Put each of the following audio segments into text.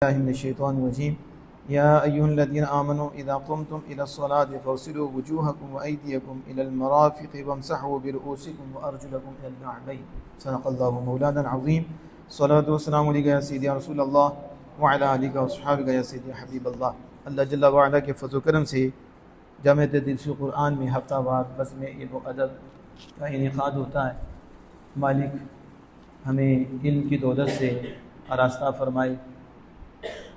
الله من الشيطان الرجيم يا أيها الذين آمنوا إذا قمتم إلى الصلاة فاغسلوا وجوهكم وأيديكم إلى المرافق وامسحوا برؤوسكم وأرجلكم إلى الكعبين صدق الله مولانا العظيم الصلاة والسلام عليك يا سيدي يا رسول الله وعلى آلك وصحابك يا سيدي حبيب اللہ اللہ جل وعلا کے فضل و کرم سے جامع تدریس قرآن میں ہفتہ وار بزم علم و ادب کا انعقاد ہوتا ہے۔ مالک ہمیں علم کی دولت سے آراستہ فرمائے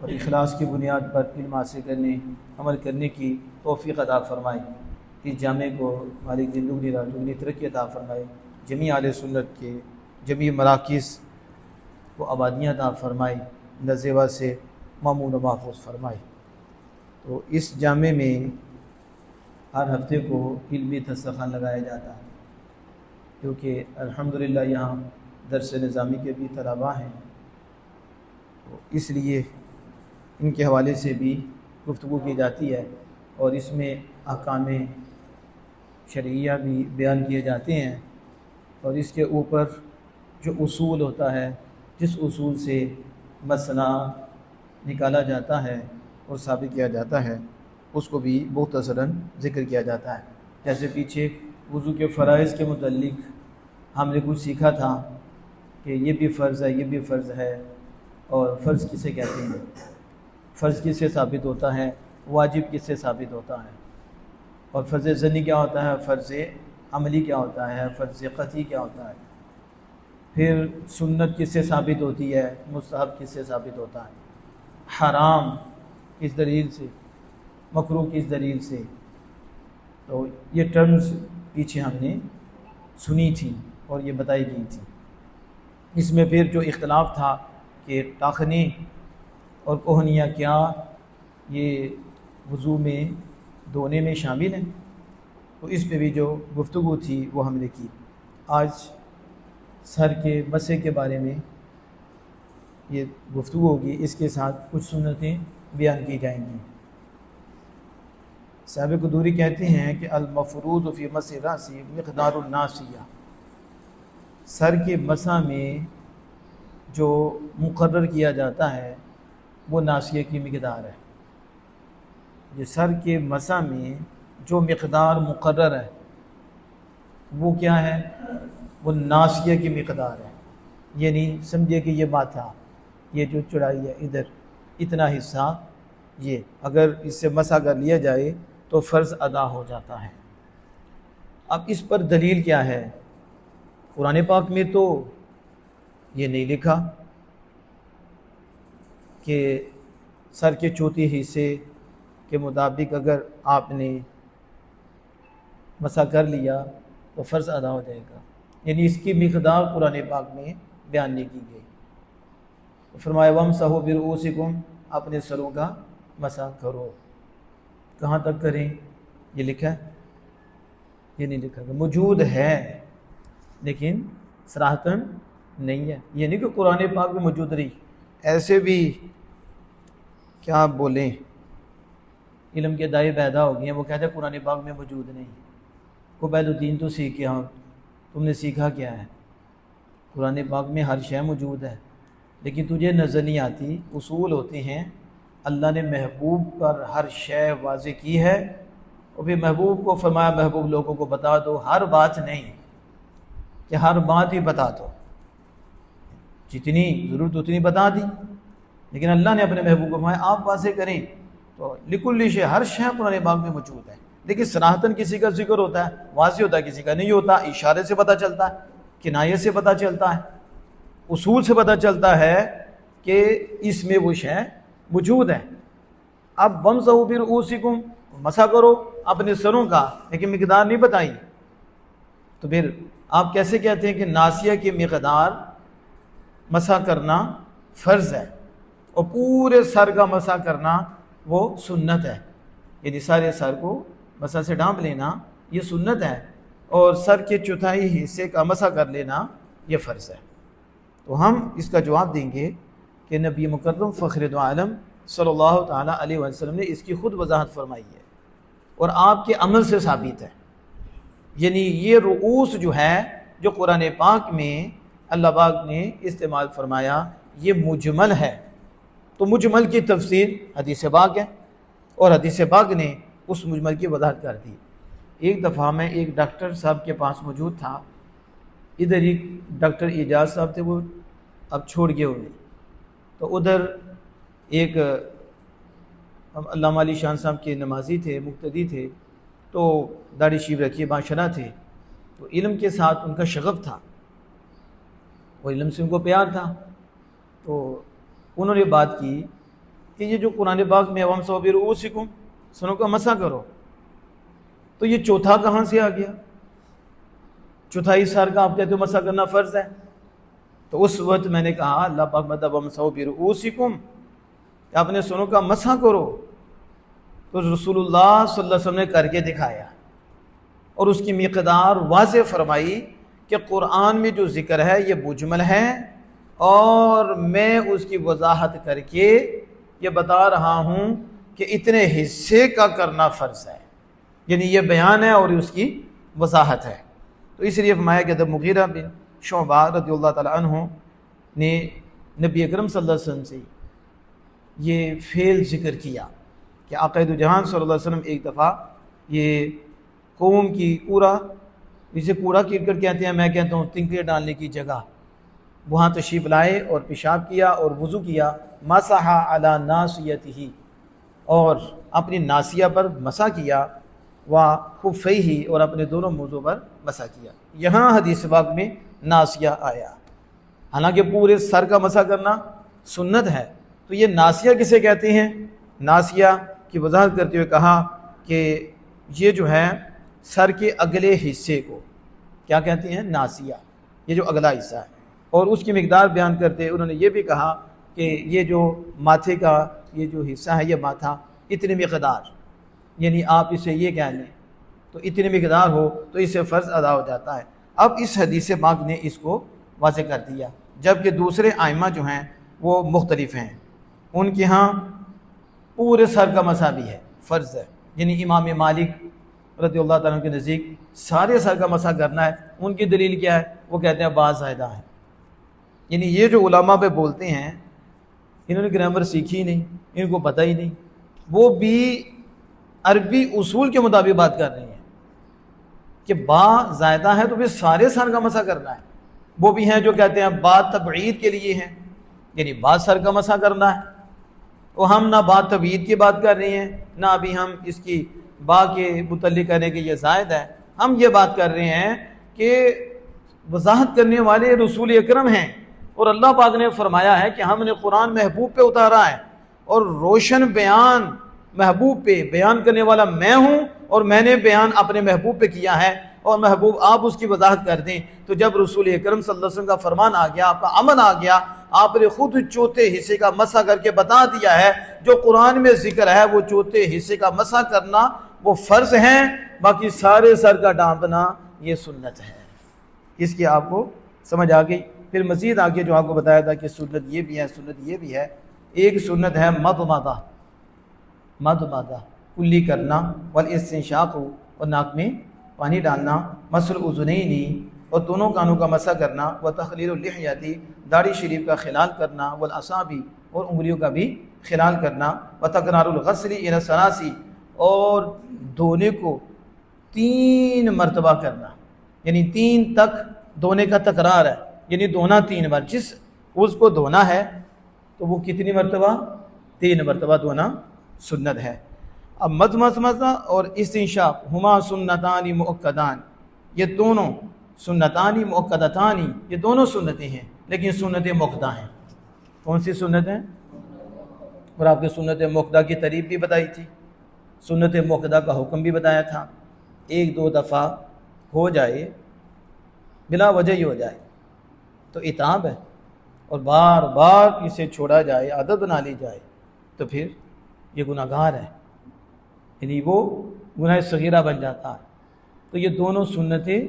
اور اخلاص کی بنیاد پر علم حاصل کرنے عمل کرنے کی توفیق عطا فرمائے۔ اس جامع کو مالک زندگی راجوگنی ترقی عطا فرمائے، جمیع اہل سنت کے جمیع مراکز کو آبادیاں عطا فرمائے، نزیوا سے مامون و محفوظ فرمائے۔ تو اس جامع میں ہر ہفتے کو علمی دسترخوان لگایا جاتا ہے، کیونکہ الحمدللہ یہاں درس نظامی کے بھی طلباء ہیں، تو اس لیے ان کے حوالے سے بھی گفتگو کی جاتی ہے اور اس میں احکام شرعیہ بھی بیان کیے جاتے ہیں، اور اس کے اوپر جو اصول ہوتا ہے، جس اصول سے مسئلہ نکالا جاتا ہے اور ثابت کیا جاتا ہے، اس کو بھی مختصراً ذکر کیا جاتا ہے۔ جیسے پیچھے وضو کے فرائض کے متعلق ہم نے کچھ سیکھا تھا کہ یہ بھی فرض ہے، یہ بھی فرض ہے، اور فرض کسے کہتے ہیں، فرض کس سے ثابت ہوتا ہے، واجب کس سے ثابت ہوتا ہے، اور فرض ظنی کیا ہوتا ہے، فرض عملی کیا ہوتا ہے، فرض قطعی کیا ہوتا ہے، پھر سنت کس سے ثابت ہوتی ہے، مستحب کس سے ثابت ہوتا ہے، حرام کس دلیل سے، مکروہ کس دلیل سے۔ تو یہ ٹرمز پیچھے ہم نے سنی تھی اور یہ بتائی گئی تھی۔ اس میں پھر جو اختلاف تھا کہ ٹاخنے اور کوہنیاں کیا یہ وضو میں دھونے میں شامل ہیں، تو اس پہ بھی جو گفتگو تھی وہ ہم نے کی۔ آج سر کے مسح کے بارے میں یہ گفتگو ہوگی، اس کے ساتھ کچھ سنتیں بیان کی جائیں گی۔ صاحب قدوری کہتے ہیں کہ المفروض فی مسح الراس مقدار الناسیہ، سر کے مسح میں جو مقرر کیا جاتا ہے وہ ناسیہ کی مقدار ہے۔ یہ سر کے مسح میں جو مقدار مقرر ہے وہ کیا ہے، وہ ناسیہ کی مقدار ہے۔ یعنی سمجھے کہ یہ ماتھا، یہ جو چڑھائی ہے ادھر اتنا حصہ، یہ اگر اس سے مسح کر لیا جائے تو فرض ادا ہو جاتا ہے۔ اب اس پر دلیل کیا ہے؟ قرآن پاک میں تو یہ نہیں لکھا کہ سر کے چوتھے حصے کے مطابق اگر آپ نے مسح کر لیا تو فرض ادا ہو جائے گا، یعنی اس کی مقدار قرآن پاک میں بیان نہیں کی گئی۔ فرمایا وَامْسَحُوا بِرُؤُوسِكُمْ، اپنے سروں کا مسح کرو۔ کہاں تک کریں یہ لکھا ہے؟ یہ نہیں لکھا کہ موجود ہے لیکن صراحتاً نہیں ہے، یہ نہیں کہ قرآن پاک میں موجود رہی، ایسے بھی کیا بولیں، علم کے دائیں پیدا ہو گئے ہیں، وہ کہتے ہیں قرآن پاک میں موجود نہیں۔ قبیل الدین تو سیکھ گیا، تم نے سیکھا کیا ہے؟ قرآن پاک میں ہر شے موجود ہے لیکن تجھے نظر نہیں آتی۔ اصول ہوتے ہیں، اللہ نے محبوب پر ہر شے واضح کی ہے، اور پھر محبوب کو فرمایا محبوب لوگوں کو بتا دو، ہر بات نہیں کہ ہر بات ہی بتا دو، جتنی ضرورت اتنی بتا دی، لیکن اللہ نے اپنے محبوب کو فرمایا آپ واضح کریں۔ تو لکل شے، ہر شے قرآن پاک میں موجود ہے، لیکن صراحتاً کسی کا ذکر ہوتا ہے، واضح ہوتا ہے، کسی کا نہیں ہوتا، اشارے سے پتہ چلتا ہے، کنایے سے پتہ چلتا ہے، اصول سے پتہ چلتا ہے کہ اس میں وہ شے موجود ہے۔ اب وَامْسَحُوا بِرُؤُوسِكُمْ، مسح کرو اپنے سروں کا، لیکن مقدار نہیں بتائی، تو پھر آپ کیسے کہتے ہیں کہ ناسیہ کی مقدار مسح کرنا فرض ہے اور پورے سر کا مسح کرنا وہ سنت ہے؟ یعنی سارے سر کو مسح سے ڈھانپ لینا یہ سنت ہے، اور سر کے چوتھائی حصے کا مسح کر لینا یہ فرض ہے۔ تو ہم اس کا جواب دیں گے کہ نبی مکرم فخر دو عالم صلی اللہ تعالیٰ علیہ وسلم نے اس کی خود وضاحت فرمائی ہے اور آپ کے عمل سے ثابت ہے۔ یعنی یہ رؤوس جو ہے، جو قرآن پاک میں اللہ پاک نے استعمال فرمایا، یہ مجمل ہے، تو مجمل کی تفسیر حدیث پاک ہے، اور حدیث پاک نے اس مجمل کی وضاحت کر دی۔ ایک دفعہ میں ایک ڈاکٹر صاحب کے پاس موجود تھا، ادھر ایک ڈاکٹر اعجاز صاحب تھے، وہ اب چھوڑ گئے ہوئے، تو ادھر ایک علامہ علی شان صاحب کے نمازی تھے، مقتدی تھے، تو داڑھی شیب رکھیے بادشاہ تھے، تو علم کے ساتھ ان کا شغف تھا، وہ علم سے ان کو پیار تھا، تو انہوں نے بات کی کہ یہ جو قرآن پاک میں وَامْسَحُوا بِرُؤُوسِكُمْ سروں کا مسح کرو، تو یہ چوتھا کہاں سے آ گیا؟ چوتھائی سر کا آپ کہتے ہو مسح کرنا فرض ہے؟ تو اس وقت میں نے کہا اللہ پاک مطلب وَامْسَحُوا بِرُؤُوسِكُمْ کہ آپ نے سروں کا مسح کرو، تو رسول اللہ صلی اللہ علیہ وسلم نے کر کے دکھایا اور اس کی مقدار واضح فرمائی کہ قرآن میں جو ذکر ہے یہ مجمل ہے، اور میں اس کی وضاحت کر کے یہ بتا رہا ہوں کہ اتنے حصے کا کرنا فرض ہے، یعنی یہ بیان ہے اور اس کی وضاحت ہے۔ تو اس لیے فرمایا کہ جب مغیرہ بن شعبہ رضی اللہ تعالیٰ عنہ نے نبی اکرم صلی اللہ علیہ وسلم سے یہ فعل ذکر کیا کہ آقا دو جہان صلی اللہ علیہ وسلم ایک دفعہ یہ قوم کی کوڑا، جسے کوڑا کرکٹ کہتے ہیں، میں کہتا ہوں تنکے ڈالنے کی جگہ، وہاں تشریف لائے اور پیشاب کیا اور وضو کیا، مسح علی ناصیتہ، اور اپنی ناسیہ پر مسح کیا، وخفیہ، اور اپنے دونوں موزوں پر مسح کیا۔ یہاں حدیث پاک میں ناسیہ آیا، حالانکہ پورے سر کا مسح کرنا سنت ہے، تو یہ ناسیہ کسے کہتے ہیں؟ ناسیہ کی وضاحت کرتے ہوئے کہا کہ یہ جو ہے سر کے اگلے حصے کو کیا کہتے ہیں؟ ناسیہ، یہ جو اگلا حصہ ہے، اور اس کی مقدار بیان کرتے انہوں نے یہ بھی کہا کہ یہ جو ماتھے کا یہ جو حصہ ہے، یہ ماتھا اتنی مقدار، یعنی آپ اسے یہ کہہ لیں تو اتنی مقدار ہو تو اس سے فرض ادا ہو جاتا ہے۔ اب اس حدیث پاک نے اس کو واضح کر دیا، جبکہ دوسرے ائمہ جو ہیں وہ مختلف ہیں، ان کے ہاں پورے سر کا مسح بھی ہے، فرض ہے، یعنی امام مالک رضی اللہ تعالیٰ کے نزدیک سارے سر کا مسح کرنا ہے۔ ان کی دلیل کیا ہے؟ وہ کہتے ہیں بعض زائدہ ہے، یعنی یہ جو علماء پہ بولتے ہیں انہوں نے گرامر سیکھی نہیں، ان کو پتہ ہی نہیں، وہ بھی عربی اصول کے مطابق بات کر رہے ہیں کہ با زائدہ ہے تو پھر سارے سر کا مسح کرنا ہے۔ وہ بھی ہیں جو کہتے ہیں با تبعید کے لیے ہیں، یعنی بعض سر کا مسح کرنا ہے، تو ہم نہ با تبعید کی بات کر رہے ہیں، نہ ابھی ہم اس کی با کے متعلق کرنے کہ یہ زائد ہے، ہم یہ بات کر رہے ہیں کہ وضاحت کرنے والے رسول اکرم ہیں، اور اللہ پاک نے فرمایا ہے کہ ہم نے قرآن محبوب پہ اتارا ہے، اور روشن بیان محبوب پہ بیان کرنے والا میں ہوں، اور میں نے بیان اپنے محبوب پہ کیا ہے، اور محبوب آپ اس کی وضاحت کر دیں۔ تو جب رسول اکرم صلی اللہ علیہ وسلم کا فرمان آ گیا، آپ کا امن آ گیا، آپ نے خود چوتھے حصے کا مسح کر کے بتا دیا ہے جو قرآن میں ذکر ہے، وہ چوتھے حصے کا مسح کرنا وہ فرض ہیں، باقی سارے سر کا ڈانپنا یہ سنت ہے۔ اس کی آپ کو سمجھ آ گئی؟ پھر مزید آگے جو آپ کو بتایا تھا کہ سنت یہ بھی ہے، سنت یہ بھی ہے، ایک سنت ہے مضمضہ، مضمضہ کلی کرنا، والاستنشاق، اور ناک میں پانی ڈالنا، مسح الاذنین، اور دونوں کانوں کا مسح کرنا، وتخلیل اللحیۃ، داڑھی شریف کا خلال کرنا، والاصابع، اور انگلیوں کا بھی خلال کرنا، وتکرار الغسل الی الثلاث، اور دھونے کو 3 مرتبہ کرنا، یعنی 3 تک دھونے کا تکرار ہے، یعنی دھونا 3 بار، جس اس کو دھونا ہے تو وہ کتنی مرتبہ؟ 3 مرتبہ دھونا سنت ہے۔ اب مضمضہ اور استنشاق ہما سنتان مؤکدان، یہ دونوں سنتان مؤکدتان، یہ دونوں سنتیں ہیں لیکن سنت مؤکدہ ہیں۔ کون سی سنت ہیں؟ اور آپ کے سنت مؤکدہ کی تعریف بھی بتائی تھی، سنت مؤکدہ کا حکم بھی بتایا تھا، 1-2 دفعہ ہو جائے، بلا وجہ ہی ہو جائے تو عتاب ہے، اور بار بار اسے چھوڑا جائے، عادت بنا لی جائے تو پھر یہ گناہ گار ہے، یعنی وہ گناہ صغیرہ بن جاتا ہے۔ تو یہ دونوں سنتیں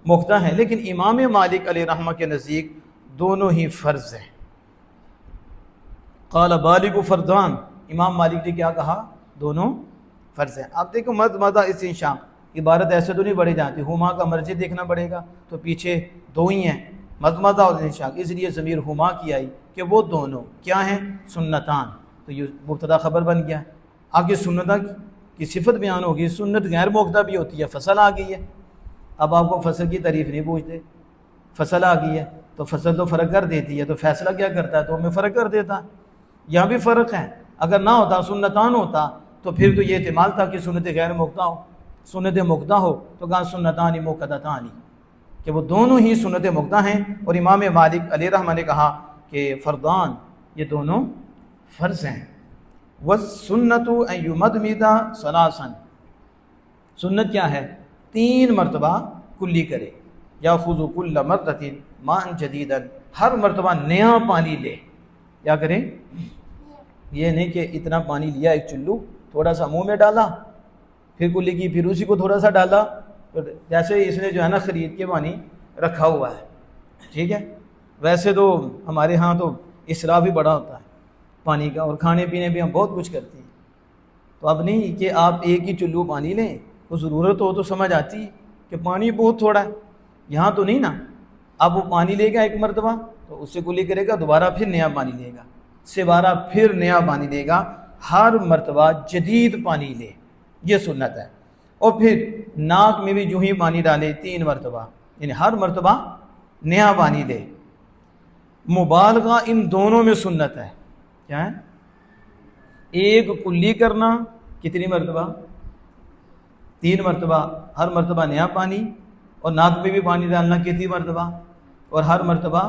مؤکدہ ہیں، لیکن امام مالک علیہ رحمہ کے نزدیک دونوں ہی فرض ہیں۔ قال بالغ فردان، امام مالک نے کیا کہا؟ دونوں فرض ہیں۔ آپ دیکھو مضمضہ استنشاق عبارت ایسے تو نہیں پڑھی جاتی، ہما کا مرجع دیکھنا پڑے گا، تو پیچھے 2 ہی ہیں، مضمضہ اور استنشاق، اس لیے ضمیر ہما کی آئی کہ وہ دونوں کیا ہیں؟ سنتان۔ تو یہ مبتدا خبر بن گیا. آگے سنت کی صفت بیان ہوگی. سنت غیر موقع بھی ہوتی ہے. فصل آ گئی ہے. اب آپ کو فصل کی تعریف نہیں پوچھتے. فصل آ گئی ہے تو فصل تو فرق کر دیتی ہے, تو فیصلہ کیا کرتا ہے؟ تو ہمیں فرق کر دیتا. یہاں بھی فرق ہے. اگر نہ ہوتا سنتان ہوتا تو پھر تو یہ احتمال تھا کہ سنت غیر موقع ہو. سنت موقع ہو تو کہاں سنتانی موقعتانی, کہ وہ دونوں ہی سنت موقع ہیں. اور امام مالک علیہ رحمہ نے کہا کہ فردان, یہ دونوں فرض ہیں. وَالسُّنَّةُ أَن يُمَدْمِدَ ثَلَاثًا, سنت کیا ہے؟ 3 مرتبہ کلی کرے. یاخذ کل مرۃ ماء جدیدا, ہر مرتبہ نیا پانی لے. کیا کریں؟ یہ نہیں کہ اتنا پانی لیا ایک چلو, تھوڑا سا منہ میں ڈالا, پھر کلی کی, پھر اسی کو تھوڑا سا ڈالا. جیسے اس نے جو ہے نا خرید کے پانی رکھا ہوا ہے, ٹھیک ہے. ویسے تو ہمارے ہاں تو اسراف بھی بڑا ہوتا ہے پانی کا, اور کھانے پینے بھی ہم بہت کچھ کرتے ہیں. تو اب نہیں کہ آپ ایک ہی چلو پانی لیں, وہ ضرورت ہو تو سمجھ آتی کہ پانی بہت تھوڑا ہے. یہاں تو نہیں نا. اب وہ پانی لے گا ایک مرتبہ تو اس سے کلی کرے گا, دوبارہ پھر نیا پانی لے گا, دوبارہ پھر نیا پانی لے گا. ہر مرتبہ جدید پانی لے, یہ سنت ہے. اور پھر ناک میں بھی جو ہی پانی ڈالے 3 مرتبہ, یعنی ہر مرتبہ نیا پانی لے. مبالغہ ان دونوں میں سنت ہے. کیا ہے؟ ایک کلی کرنا کتنی مرتبہ؟ 3 مرتبہ, ہر مرتبہ نیا پانی, اور ناک میں بھی پانی ڈالنا کتنی مرتبہ, اور ہر مرتبہ,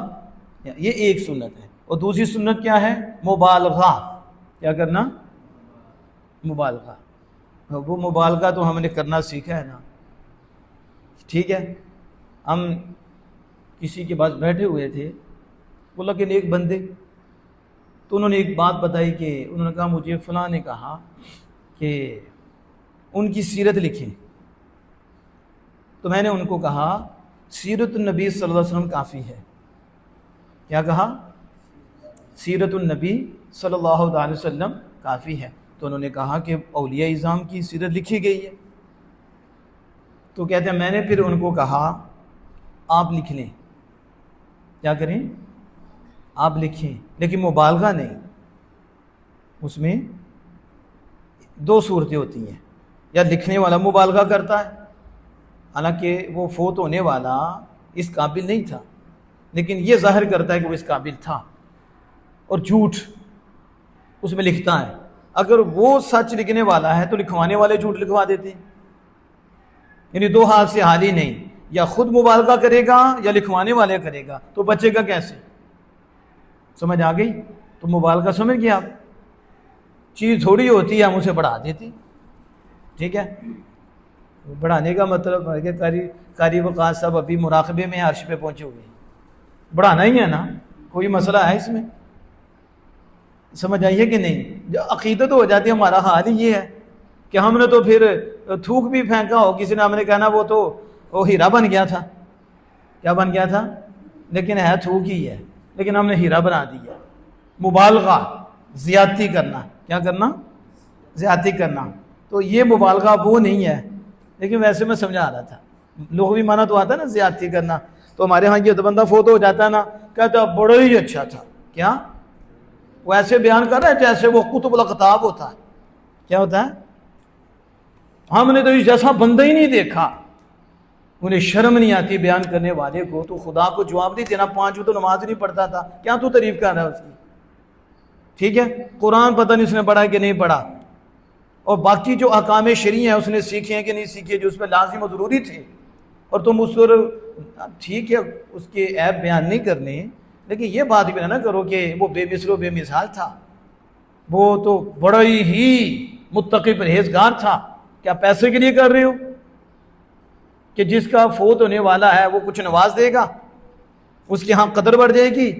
یہ ایک سنت ہے. اور دوسری سنت کیا ہے؟ مبالغہ. کیا کرنا؟ مبالغہ. وہ مبالغہ تو ہم نے کرنا سیکھا ہے نا, ٹھیک ہے. ہم کسی کے پاس بیٹھے ہوئے تھے, بولا کہ ایک بندے, تو انہوں نے ایک بات بتائی کہ انہوں نے کہا مجھے فلاں نے کہا کہ ان کی سیرت لکھیں. تو میں نے ان کو کہا سیرت النبی صلی اللہ علیہ وسلم کافی ہے. کیا کہا؟ سیرت النبی صلی اللہ علیہ وسلم کافی ہے. تو انہوں نے کہا کہ اولیاء اعظام کی سیرت لکھی گئی ہے. تو کہتے ہیں میں نے پھر ان کو کہا آپ لکھ لیں. کیا کریں؟ آپ لکھیں, لیکن مبالغہ نہیں. اس میں 2 صورتیں ہوتی ہیں. یا لکھنے والا مبالغہ کرتا ہے, حالانکہ وہ فوت ہونے والا اس قابل نہیں تھا, لیکن یہ ظاہر کرتا ہے کہ وہ اس قابل تھا, اور جھوٹ اس میں لکھتا ہے. اگر وہ سچ لکھنے والا ہے تو لکھوانے والے جھوٹ لکھوا دیتے ہیں. یعنی 2 ہاتھ سے حال ہی نہیں, یا خود مبالغہ کرے گا یا لکھوانے والے کرے گا, تو بچے گا کیسے؟ سمجھ آ گئی؟ تو مبالغہ سمجھ گئے آپ, چیز تھوڑی ہوتی ہے ہم اسے بڑھا دیتے, ٹھیک ہے. بڑھانے کا مطلب ہے کہ قاری وقاص صاحب ابھی مراقبے میں عرش پہ پہنچے ہوئے ہیں, بڑھانا ہی ہے نا, کوئی مسئلہ ہے اس میں؟ سمجھ آئیے کہ نہیں؟ جو عقیدت ہو جاتی ہے, ہمارا حال ہی یہ ہے کہ ہم نے تو پھر تھوک بھی پھینکا ہو, کسی نے ہم نے کہنا وہ ہیرا بن گیا تھا. کیا بن گیا تھا؟ لیکن ہے تھوک ہی ہے, لیکن ہم نے ہیرا بنا دیا. مبالغہ, زیادتی کرنا. کیا کرنا؟ زیادتی کرنا. تو یہ مبالغہ وہ نہیں ہے, لیکن ویسے میں سمجھا رہا تھا. لغوی معنی تو آتا ہے نا زیادتی کرنا. تو ہمارے ہاں یہ بندہ فوت ہو جاتا ہے نا, کہتا ہے بڑا ہی اچھا تھا. کیا؟ وہ ایسے بیان کر رہا ہے جیسے وہ کتب الاقطاب ہوتا ہے. کیا ہوتا ہے؟ ہم نے تو اس جیسا بندہ ہی نہیں دیکھا. انہیں شرم نہیں آتی بیان کرنے والے کو, تو خدا کو جواب نہیں دینا. 5 تو نماز نہیں پڑھتا تھا, کیا تو تعریف کر رہا ہے اس کی؟ ٹھیک ہے. قرآن پتہ نہیں اس نے پڑھا کہ نہیں پڑھا, اور باقی جو احکام شرعی ہیں اس نے سیکھے ہیں کہ نہیں سیکھے, جو اس پہ لازم و ضروری تھے. اور تم اس پر ٹھیک ہے اس کے عیب بیان نہیں کرنے, لیکن یہ بات بھی نہ کرو کہ وہ بے مثل و بے مثال تھا, وہ تو بڑا ہی متقی پرہیزگار تھا. کیا پیسے کے لیے کر رہے ہو کہ جس کا فوت ہونے والا ہے وہ کچھ نواز دے گا, اس کے ہاں قدر بڑھ جائے گی,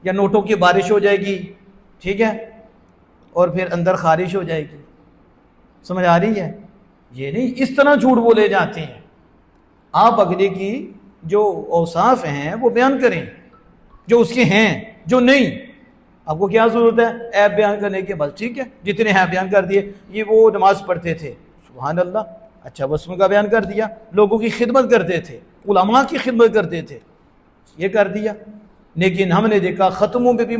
یا نوٹوں کی بارش ہو جائے گی, ٹھیک ہے, اور پھر اندر خارش ہو جائے گی. سمجھ آ رہی ہے؟ یہ نہیں, اس طرح جھوٹ بولے جاتے ہیں. آپ اگلے کی جو اوصاف ہیں وہ بیان کریں, جو اس کے ہیں. جو نہیں, آپ کو کیا ضرورت ہے عیب بیان کرنے کے؟ بس ٹھیک ہے, جتنے ہیں بیان کر دیے. یہ وہ نماز پڑھتے تھے, سبحان اللہ, اچھا وصف کا بیان کر دیا. لوگوں کی خدمت کرتے تھے, علماء کی خدمت کرتے تھے, یہ کر دیا. لیکن ہم نے دیکھا ختموں پہ بھی